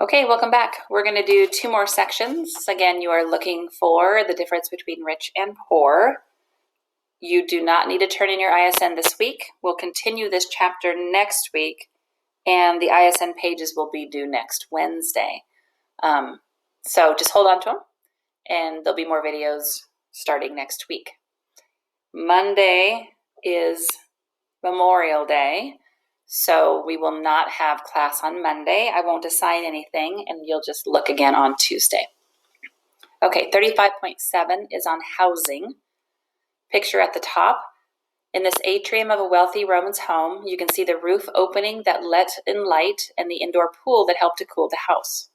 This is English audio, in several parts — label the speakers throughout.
Speaker 1: Okay, welcome back. We're going to do two more sections. Again, you are looking for the difference between rich and poor. You do not need to turn in your ISN this week. We'll continue this chapter next week, and the ISN pages will be due next Wednesday. So just hold on to them, and there'll be more videos starting next week. Monday is Memorial Day, so we will not have class on Monday. I won't assign anything, and you'll just look again on Tuesday. Okay, 35.7 is on housing. Picture at the top. In this atrium of a wealthy Roman's home, you can see the roof opening that let in light and the indoor pool that helped to cool the house.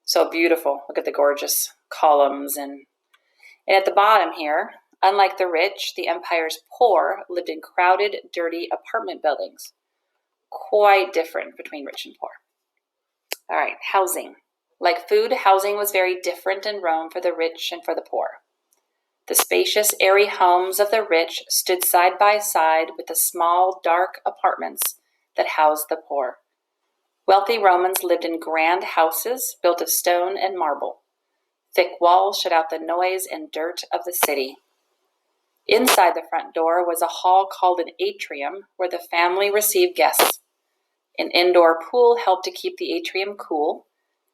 Speaker 1: So beautiful. Look at the gorgeous columns. And at the bottom here, unlike the rich, the empire's poor lived in crowded, dirty apartment buildings. Quite different between rich and poor. All right, housing. Like food, housing was very different in Rome for the rich and for the poor. The spacious, airy homes of the rich stood side by side with the small, dark apartments that housed the poor. Wealthy Romans lived in grand houses built of stone and marble. Thick walls shut out the noise and dirt of the city. Inside the front door was a hall called an atrium, where the family received guests. An indoor pool helped to keep the atrium cool.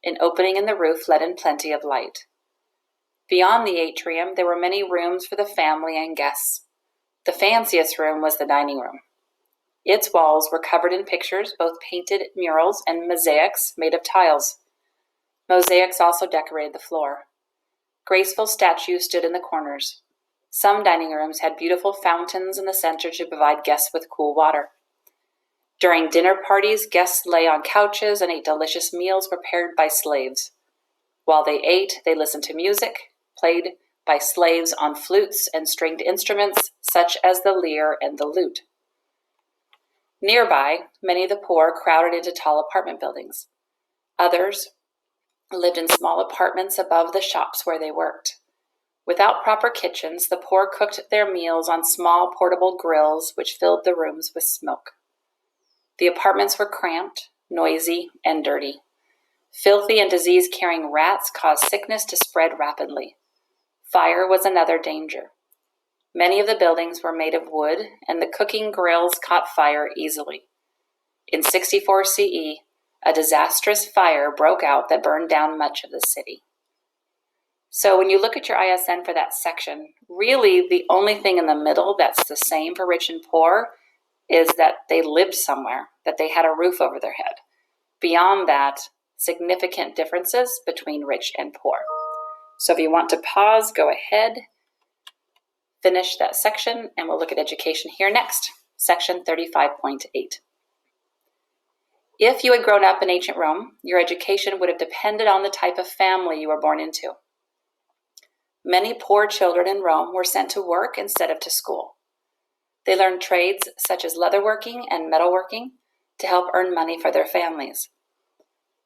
Speaker 1: An opening in the roof let in plenty of light. Beyond the atrium, there were many rooms for the family and guests. The fanciest room was the dining room. Its walls were covered in pictures, both painted murals and mosaics made of tiles. Mosaics also decorated the floor. Graceful statues stood in the corners. Some dining rooms had beautiful fountains in the center to provide guests with cool water. During dinner parties, guests lay on couches and ate delicious meals prepared by slaves. While they ate, they listened to music, played by slaves on flutes and stringed instruments such as the lyre and the lute. Nearby, many of the poor crowded into tall apartment buildings. Others lived in small apartments above the shops where they worked. Without proper kitchens, the poor cooked their meals on small portable grills which filled the rooms with smoke. The apartments were cramped, noisy, and dirty. Filthy and disease-carrying rats caused sickness to spread rapidly. Fire was another danger. Many of the buildings were made of wood, and the cooking grills caught fire easily. In 64 CE, a disastrous fire broke out that burned down much of the city. So when you look at your ISN for that section, really the only thing in the middle that's the same for rich and poor is that they lived somewhere, that they had a roof over their head. Beyond that, significant differences between rich and poor. So if you want to pause, go ahead, finish that section, and we'll look at education here next, section 35.8. If you had grown up in ancient Rome, your education would have depended on the type of family you were born into. Many poor children in Rome were sent to work instead of to school. They learned trades such as leatherworking and metalworking to help earn money for their families.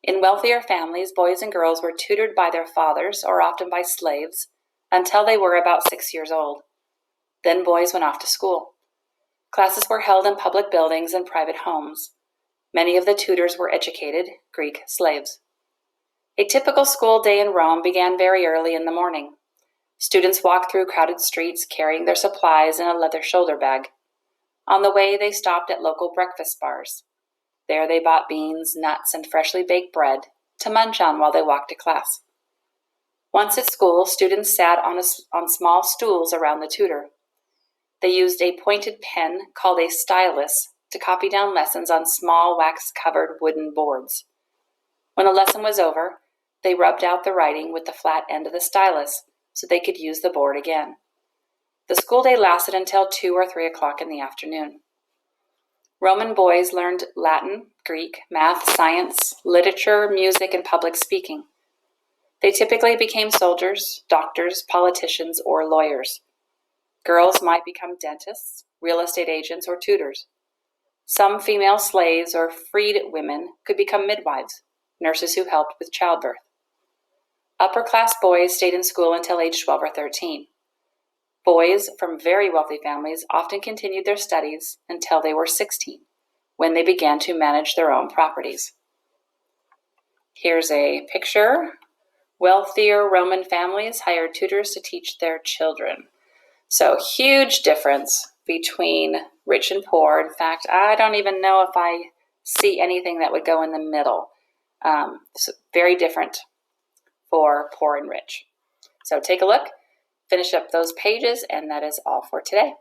Speaker 1: In wealthier families, boys and girls were tutored by their fathers, or often by slaves, until they were about 6 years old. Then boys went off to school. Classes were held in public buildings and private homes. Many of the tutors were educated Greek slaves. A typical school day in Rome began very early in the morning. Students walked through crowded streets carrying their supplies in a leather shoulder bag. On the way, they stopped at local breakfast bars. There they bought beans, nuts, and freshly baked bread to munch on while they walked to class. Once at school, students sat on small stools around the tutor. They used a pointed pen called a stylus to copy down lessons on small wax-covered wooden boards. When the lesson was over, they rubbed out the writing with the flat end of the stylus so they could use the board again. The school day lasted until 2 or 3 o'clock in the afternoon. Roman boys learned Latin, Greek, math, science, literature, music, and public speaking. They typically became soldiers, doctors, politicians, or lawyers. Girls might become dentists, real estate agents, or tutors. Some female slaves or freed women could become midwives, nurses who helped with childbirth. Upper-class boys stayed in school until age 12 or 13. Boys from very wealthy families often continued their studies until they were 16, when they began to manage their own properties. Here's a picture. Wealthier Roman families hired tutors to teach their children. So huge difference between rich and poor. In fact, I don't even know if I see anything that would go in the middle. So very different for poor and rich. So take a look, finish up those pages, and that is all for today.